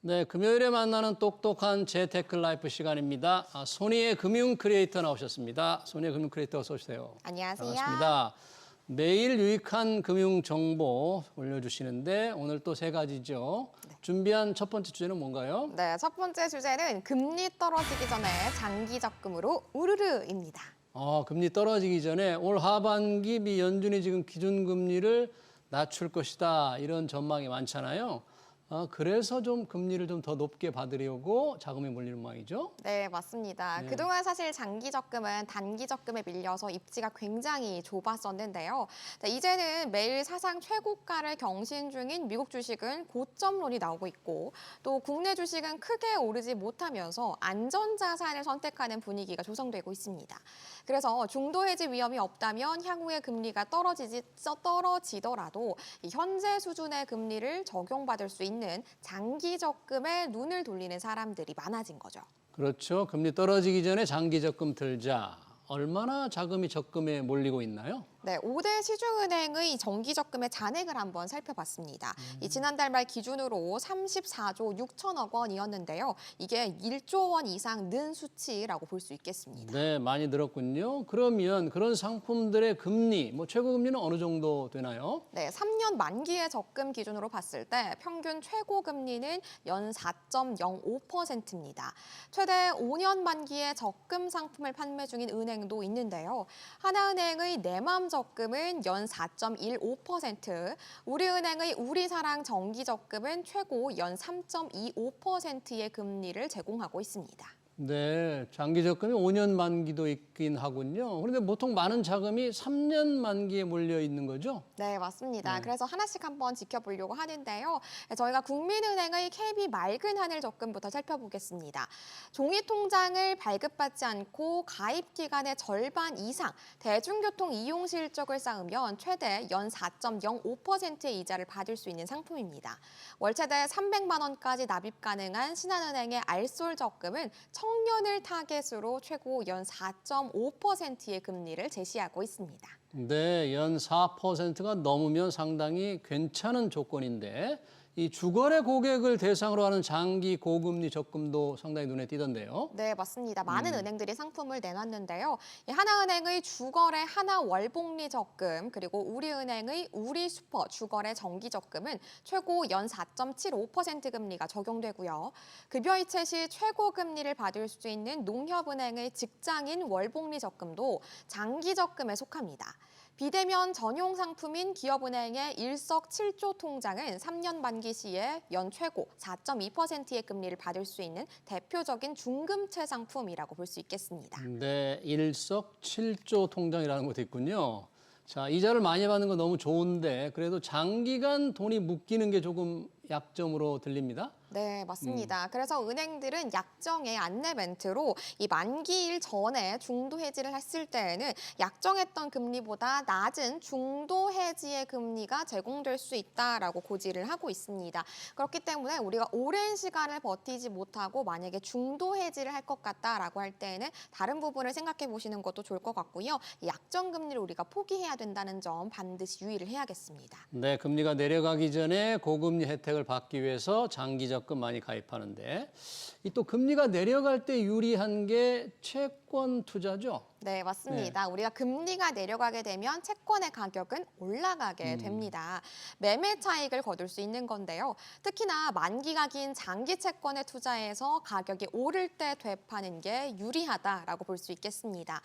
네, 금요일에 만나는 똑똑한 재테크 라이프 시간입니다. 소니의 금융 크리에이터 나오셨습니다. 소니의 금융 크리에이터 어서 오세요. 안녕하세요. 반갑습니다. 매일 유익한 금융 정보 올려주시는데 오늘 또 세 가지죠. 준비한 첫 번째 주제는 뭔가요? 네, 첫 번째 주제는 금리 떨어지기 전에 장기 적금으로 우르르입니다. 금리 떨어지기 전에 올 하반기 미 연준이 지금 기준금리를 낮출 것이다 이런 전망이 많잖아요. 그래서 좀 금리를 좀 더 높게 받으려고 자금이 몰리는 모양이죠? 네, 맞습니다. 네. 그동안 사실 장기 적금은 단기 적금에 밀려서 입지가 굉장히 좁았었는데요. 네, 이제는 매일 사상 최고가를 경신 중인 미국 주식은 고점론이 나오고 있고 또 국내 주식은 크게 오르지 못하면서 안전자산을 선택하는 분위기가 조성되고 있습니다. 그래서 중도 해지 위험이 없다면 향후에 금리가 떨어지더라도 이 현재 수준의 금리를 적용받을 수 있는 장기 적금에 눈을 돌리는 사람들이 많아진 거죠. 그렇죠. 금리 떨어지기 전에 장기 적금 들자. 얼마나 자금이 적금에 몰리고 있나요? 네, 5대 시중은행의 정기 적금의 잔액을 한번 살펴봤습니다. 이 지난달 말 기준으로 34조 6천억 원이었는데요. 이게 1조 원 이상 는 수치라고 볼 수 있겠습니다. 네, 많이 늘었군요. 그러면 그런 상품들의 금리, 최고 금리는 어느 정도 되나요? 네, 3년 만기의 적금 기준으로 봤을 때 평균 최고 금리는 연 4.05%입니다. 최대 5년 만기의 적금 상품을 판매 중인 은행도 있는데요. 하나은행의 내맘 적금은 연 4.15%, 우리은행의 우리사랑 정기적금은 최고 연 3.25%의 금리를 제공하고 있습니다. 네, 장기 적금이 5년 만기도 있긴 하군요. 그런데 보통 많은 자금이 3년 만기에 몰려 있는 거죠? 네, 맞습니다. 네. 그래서 하나씩 한번 지켜보려고 하는데요. 저희가 국민은행의 KB 맑은 하늘 적금부터 살펴보겠습니다. 종이 통장을 발급받지 않고 가입 기간의 절반 이상 대중교통 이용 실적을 쌓으면 최대 연 4.05%의 이자를 받을 수 있는 상품입니다. 월 최대 300만 원까지 납입 가능한 신한은행의 알솔 적금은 청년을 타겟으로 최고 연 4.5%의 금리를 제시하고 있습니다. 네, 연 4%가 넘으면 상당히 괜찮은 조건인데 이 주거래 고객을 대상으로 하는 장기 고금리 적금도 상당히 눈에 띄던데요. 네, 맞습니다. 많은 은행들이 상품을 내놨는데요. 하나은행의 주거래 하나월복리 적금, 그리고 우리은행의 우리슈퍼 주거래 정기적금은 최고 연 4.75% 금리가 적용되고요. 급여이체 시 최고 금리를 받을 수 있는 농협은행의 직장인 월복리 적금도 장기적금에 속합니다. 비대면 전용 상품인 기업은행의 일석칠조 통장은 3년 만기 시에 연 최고 4.2%의 금리를 받을 수 있는 대표적인 중금채 상품이라고 볼 수 있겠습니다. 네, 일석칠조 통장이라는 것도 있군요. 자, 이자를 많이 받는 건 너무 좋은데 그래도 장기간 돈이 묶이는 게 조금 약점으로 들립니다. 네, 맞습니다. 그래서 은행들은 약정의 안내 멘트로 이 만기일 전에 중도 해지를 했을 때에는 약정했던 금리보다 낮은 중도 해지의 금리가 제공될 수 있다라고 고지를 하고 있습니다. 그렇기 때문에 우리가 오랜 시간을 버티지 못하고 만약에 중도 해지를 할 것 같다라고 할 때에는 다른 부분을 생각해 보시는 것도 좋을 것 같고요. 이 약정 금리를 우리가 포기해야 된다는 점 반드시 유의를 해야겠습니다. 네, 금리가 내려가기 전에 고금리 혜택을 받기 위해서 장기 적금 많이 가입하는데 이 또 금리가 내려갈 때 유리한 게 채권 투자죠. 네, 맞습니다. 우리가 금리가 내려가게 되면 채권의 가격은 올라가게 됩니다. 매매 차익을 거둘 수 있는 건데요. 특히나 만기가 긴 장기 채권에 투자해서 가격이 오를 때 되파는 게 유리하다라고 볼 수 있겠습니다.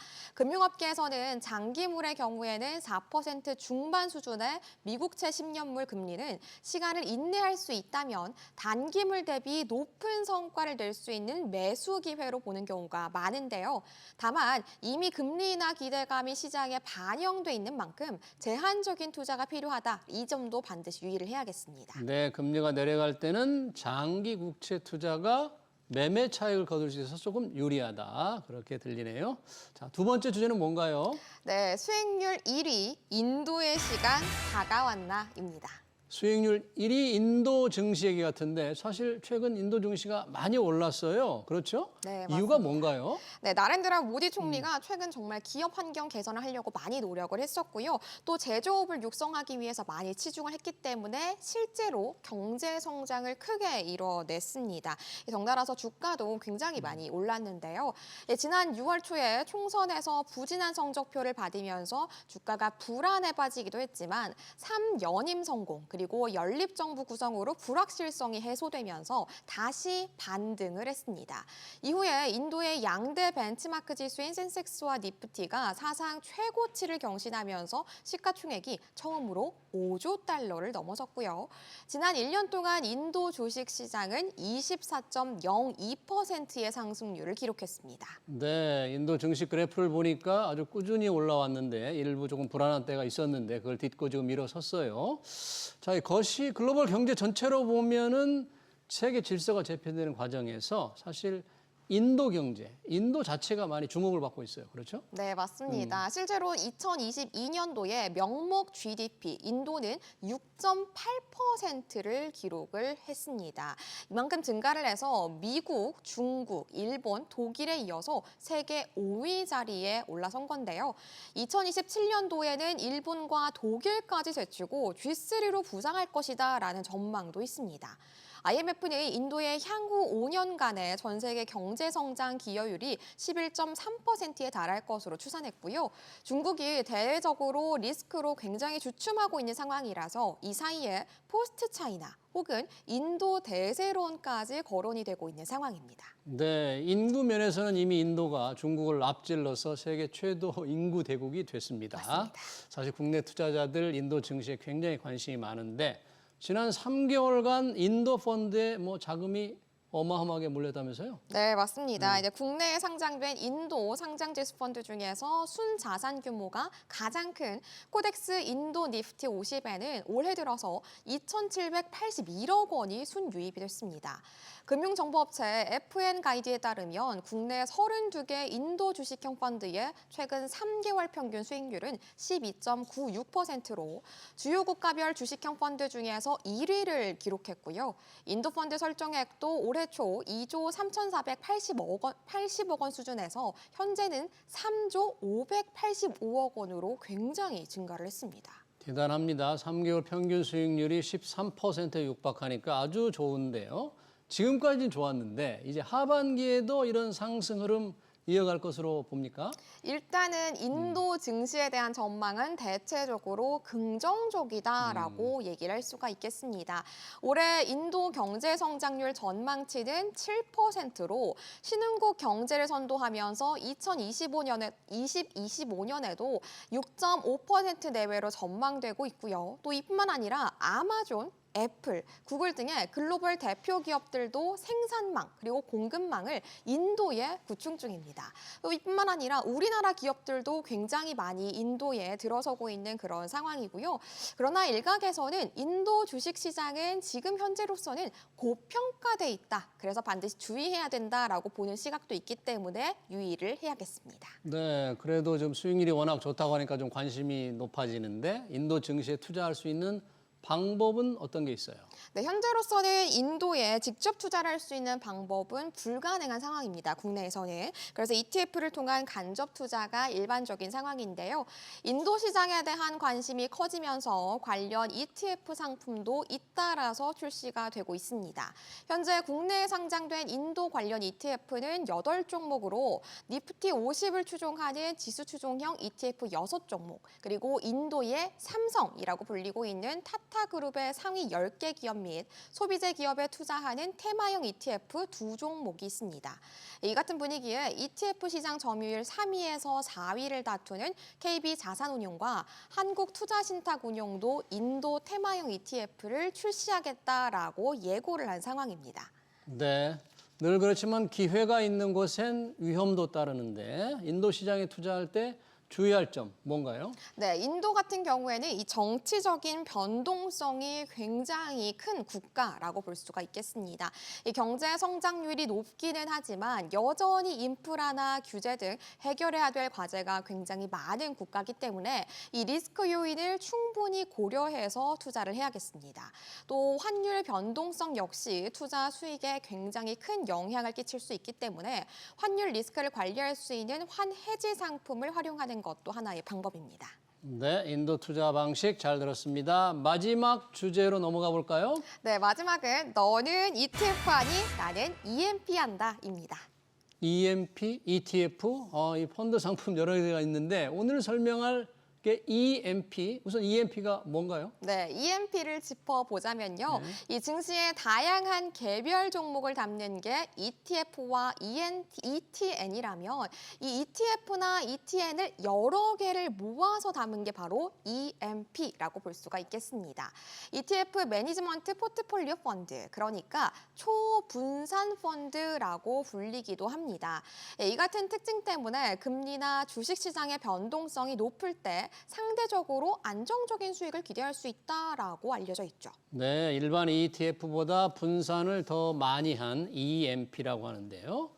금융업계에서는 장기물의 경우에는 4% 중반 수준의 미국채 10년물 금리는 시간을 인내할 수 있다면 단기물 대비 높은 성과를 낼 수 있는 매수 기회로 보는 경우가 많은데요. 다만 이미 금리 인하 기대감이 시장에 반영돼 있는 만큼 제한적인 투자가 필요하다. 이 점도 반드시 유의를 해야겠습니다. 네, 금리가 내려갈 때는 장기 국채 투자가 매매 차익을 거둘 수 있어서 조금 유리하다. 그렇게 들리네요. 자, 두 번째 주제는 뭔가요? 네, 수익률 1위 인도의 시간 다가왔나입니다. 수익률 1위 인도 증시 얘기 같은데 사실 최근 인도 증시가 많이 올랐어요. 그렇죠? 네, 이유가 맞습니다. 뭔가요? 네, 나렌드라 모디 총리가 최근 정말 기업 환경 개선을 하려고 많이 노력을 했었고요. 또 제조업을 육성하기 위해서 많이 치중을 했기 때문에 실제로 경제 성장을 크게 이뤄냈습니다. 덩달아서 주가도 굉장히 많이 올랐는데요. 지난 6월 초에 총선에서 부진한 성적표를 받으면서 주가가 불안에 빠지기도 했지만 3연임 성공 그리고 연립정부 구성으로 불확실성이 해소되면서 다시 반등을 했습니다. 이후에 인도의 양대 벤치마크 지수인 센섹스와 니프티가 사상 최고치를 경신하면서 시가총액이 처음으로 5조 달러를 넘어섰고요. 지난 1년 동안 인도 주식 시장은 24.02%의 상승률을 기록했습니다. 네, 인도 증시 그래프를 보니까 아주 꾸준히 올라왔는데 일부 조금 불안한 때가 있었는데 그걸 딛고 지금 일어섰어요. 자, 이것이 글로벌 경제 전체로 보면은 세계 질서가 재편되는 과정에서 사실 인도 경제, 인도 자체가 많이 주목을 받고 있어요. 그렇죠? 네, 맞습니다. 실제로 2022년도에 명목 GDP 인도는 6.8%를 기록을 했습니다. 이만큼 증가를 해서 미국, 중국, 일본, 독일에 이어서 세계 5위 자리에 올라선 건데요. 2027년도에는 일본과 독일까지 제치고 G3로 부상할 것이다라는 전망도 있습니다. IMF는 인도의 향후 5년간의 전 세계 경제 성장 기여율이 11.3%에 달할 것으로 추산했고요. 중국이 대외적으로 리스크로 굉장히 주춤하고 있는 상황이라서 이 사이에 포스트 차이나 혹은 인도 대세론까지 거론이 되고 있는 상황입니다. 네, 인구 면에서는 이미 인도가 중국을 앞질러서 세계 최고 인구 대국이 됐습니다. 맞습니다. 사실 국내 투자자들 인도 증시에 굉장히 관심이 많은데 지난 3개월간 인도 펀드에 자금이 어마어마하게 몰렸다면서요? 네, 맞습니다. 이제 국내에 상장된 인도 상장지수 펀드 중에서 순자산 규모가 가장 큰 코덱스 인도 니프티 50에는 올해 들어서 2,781억 원이 순유입이 됐습니다. 금융정보업체 FN가이드에 따르면 국내 32개 인도 주식형 펀드의 최근 3개월 평균 수익률은 12.96%로 주요 국가별 주식형 펀드 중에서 1위를 기록했고요. 인도 펀드 설정액도 올해 초 2조 3,480억 원 수준에서 현재는 3조 585억 원으로 굉장히 증가를 했습니다. 대단합니다. 3개월 평균 수익률이 13%에 육박하니까 아주 좋은데요. 지금까지는 좋았는데 이제 하반기에도 이런 상승 흐름 이어갈 것으로 봅니까? 일단은 인도 증시에 대한 전망은 대체적으로 긍정적이다라고 얘기를 할 수가 있겠습니다. 올해 인도 경제 성장률 전망치는 7%로 신흥국 경제를 선도하면서 2025년에도 6.5% 내외로 전망되고 있고요. 또 이뿐만 아니라 아마존, 애플, 구글 등의 글로벌 대표 기업들도 생산망 그리고 공급망을 인도에 구축 중입니다. 또 이뿐만 아니라 우리나라 기업들도 굉장히 많이 인도에 들어서고 있는 그런 상황이고요. 그러나 일각에서는 인도 주식시장은 지금 현재로서는 고평가돼 있다. 그래서 반드시 주의해야 된다라고 보는 시각도 있기 때문에 유의를 해야겠습니다. 네, 그래도 좀 수익률이 워낙 좋다고 하니까 좀 관심이 높아지는데 인도 증시에 투자할 수 있는 방법은 어떤 게 있어요? 네, 현재로서는 인도에 직접 투자를 할 수 있는 방법은 불가능한 상황입니다. 국내에서는. 그래서 ETF를 통한 간접 투자가 일반적인 상황인데요. 인도 시장에 대한 관심이 커지면서 관련 ETF 상품도 잇따라서 출시가 되고 있습니다. 현재 국내에 상장된 인도 관련 ETF는 8종목으로 니프티 50을 추종하는 지수 추종형 ETF 6종목, 그리고 인도의 삼성이라고 불리고 있는 타타그룹의 상위 10개 기업 및 소비재 기업에 투자하는 테마형 ETF 2종목이 있습니다. 이 같은 분위기에 ETF 시장 점유율 3위에서 4위를 다투는 KB자산운용과 한국투자신탁운용도 인도 테마형 ETF를 출시하겠다라고 예고를 한 상황입니다. 네, 늘 그렇지만 기회가 있는 곳엔 위험도 따르는데 인도 시장에 투자할 때 주의할 점 뭔가요? 네, 인도 같은 경우에는 이 정치적인 변동성이 굉장히 큰 국가라고 볼 수가 있겠습니다. 이 경제 성장률이 높기는 하지만 여전히 인프라나 규제 등 해결해야 될 과제가 굉장히 많은 국가이기 때문에 이 리스크 요인을 충분히 고려해서 투자를 해야겠습니다. 또 환율 변동성 역시 투자 수익에 굉장히 큰 영향을 끼칠 수 있기 때문에 환율 리스크를 관리할 수 있는 환해지 상품을 활용하는 것도 하나의 방법입니다. 네, 인도 투자 방식 잘 들었습니다. 마지막 주제로 넘어가 볼까요? 네, 마지막은 너는 ETF 하니 나는 EMP 한다입니다. EMP, ETF, 이 펀드 상품 여러 개가 있는데 오늘 설명할 게 EMP, 우선 EMP가 뭔가요? 네, EMP를 짚어보자면요. 이 증시의 다양한 개별 종목을 담는 게 ETF와 ETN이라면 이 ETF나 ETN을 여러 개를 모아서 담은 게 바로 EMP라고 볼 수가 있겠습니다. ETF 매니지먼트 포트폴리오 펀드, 그러니까 초분산 펀드라고 불리기도 합니다. 이 같은 특징 때문에 금리나 주식시장의 변동성이 높을 때 상대적으로 안정적인 수익을 기대할 수 있다라고 알려져 있죠. 네, 일반 ETF보다 분산을 더 많이 한 EMP라고 하는데요.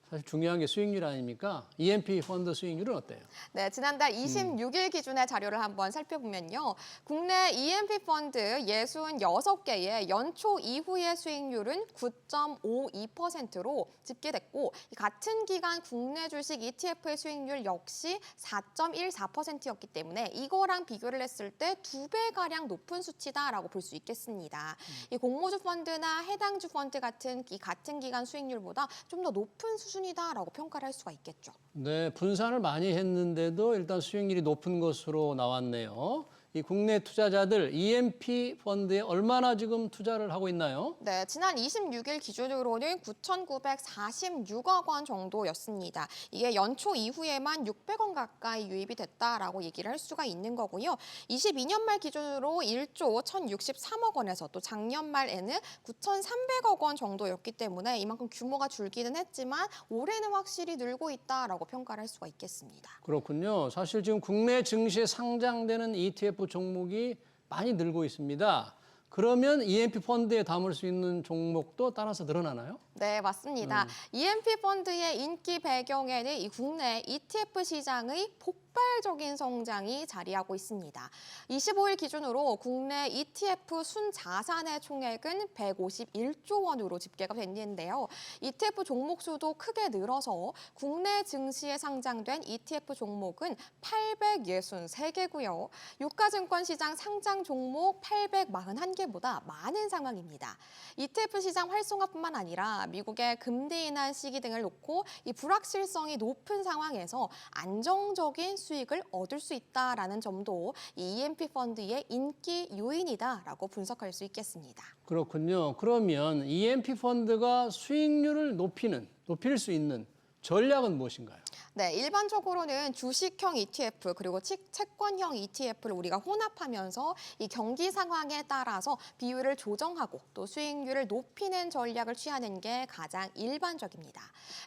사실 중요한 게 수익률 아닙니까? EMP 펀드 수익률은 어때요? 네, 지난달 26일 기준의 자료를 한번 살펴보면요. 국내 EMP 펀드 66개의 연초 이후의 수익률은 9.52%로 집계됐고 같은 기간 국내 주식 ETF의 수익률 역시 4.14%였기 때문에 이거랑 비교를 했을 때 2배가량 높은 수치다라고 볼 수 있겠습니다. 이 공모주 펀드나 해당주 펀드 같은 기간 수익률보다 좀 더 높은 수준이다라고 평가를 할 수가 있겠죠. 네, 분산을 많이 했는데도 일단 수익률이 높은 것으로 나왔네요. 이 국내 투자자들 EMP 펀드에 얼마나 지금 투자를 하고 있나요? 네, 지난 26일 기준으로는 9,946억 원 정도였습니다. 이게 연초 이후에만 600원 가까이 유입이 됐다라고 얘기를 할 수가 있는 거고요. 22년 말 기준으로 1조 1,063억 원에서 또 작년 말에는 9,300억 원 정도였기 때문에 이만큼 규모가 줄기는 했지만 올해는 확실히 늘고 있다라고 평가를 할 수가 있겠습니다. 그렇군요. 사실 지금 국내 증시에 상장되는 ETF 종목이 많이 늘고 있습니다. 그러면 EMP 펀드에 담을 수 있는 종목도 따라서 늘어나나요? 네, 맞습니다. EMP 펀드의 인기 배경에는 이 국내 ETF 시장의 폭발적인 성장이 자리하고 있습니다. 25일 기준으로 국내 ETF 순자산의 총액은 151조 원으로 집계가 됐는데요. ETF 종목 수도 크게 늘어서 국내 증시에 상장된 ETF 종목은 863개고요. 유가증권 시장 상장 종목 841개보다 많은 상황입니다. ETF 시장 활성화뿐만 아니라 미국의 금리 인하 시기 등을 놓고 이 불확실성이 높은 상황에서 안정적인 수익을 얻을 수 있다라는 점도 이 EMP 펀드의 인기 요인이다라고 분석할 수 있겠습니다. 그렇군요. 그러면 EMP 펀드가 수익률을 높일 수 있는 전략은 무엇인가요? 네, 일반적으로는 주식형 ETF 그리고 채권형 ETF를 우리가 혼합하면서 이 경기 상황에 따라서 비율을 조정하고 또 수익률을 높이는 전략을 취하는 게 가장 일반적입니다.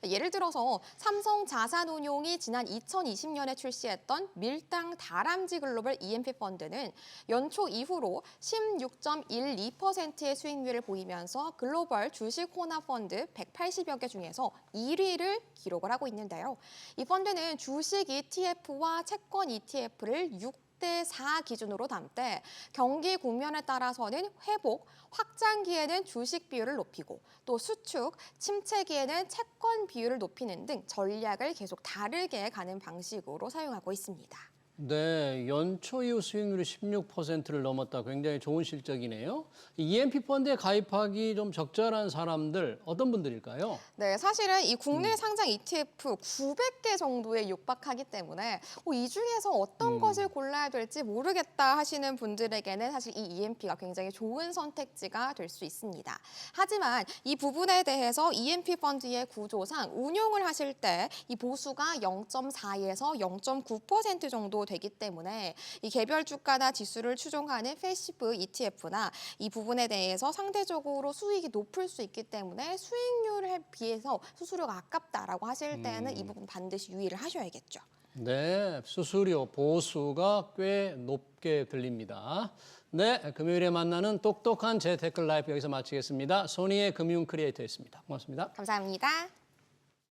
예를 들어서 삼성자산운용이 지난 2020년에 출시했던 밀당 다람쥐 글로벌 EMP 펀드는 연초 이후로 16.12%의 수익률을 보이면서 글로벌 주식 혼합 펀드 180여 개 중에서 1위를 기록을 하고 있는데요. 이 펀드는 주식 ETF와 채권 ETF를 6대 4 기준으로 담되 경기 국면에 따라서는 회복, 확장기에는 주식 비율을 높이고 또 수축, 침체기에는 채권 비율을 높이는 등 전략을 계속 다르게 가는 방식으로 사용하고 있습니다. 네, 연초 이후 수익률이 16%를 넘었다. 굉장히 좋은 실적이네요. EMP 펀드에 가입하기 좀 적절한 사람들 어떤 분들일까요? 네, 사실은 이 국내 상장 ETF 900개 정도에 육박하기 때문에 이 중에서 어떤 것을 골라야 될지 모르겠다 하시는 분들에게는 사실 이 EMP가 굉장히 좋은 선택지가 될 수 있습니다. 하지만 이 부분에 대해서 EMP 펀드의 구조상 운용을 하실 때 이 보수가 0.4에서 0.9% 정도 되기 때문에 이 개별 주가나 지수를 추종하는 패시브 ETF나 이 부분에 대해서 상대적으로 수익이 높을 수 있기 때문에 수익률에 비해서 수수료가 아깝다라고 하실 때는 이 부분 반드시 유의를 하셔야겠죠. 네, 수수료, 보수가 꽤 높게 들립니다. 네, 금요일에 만나는 똑똑한 재테크 라이프 여기서 마치겠습니다. 소니의 금융 크리에이터였습니다. 고맙습니다. 감사합니다.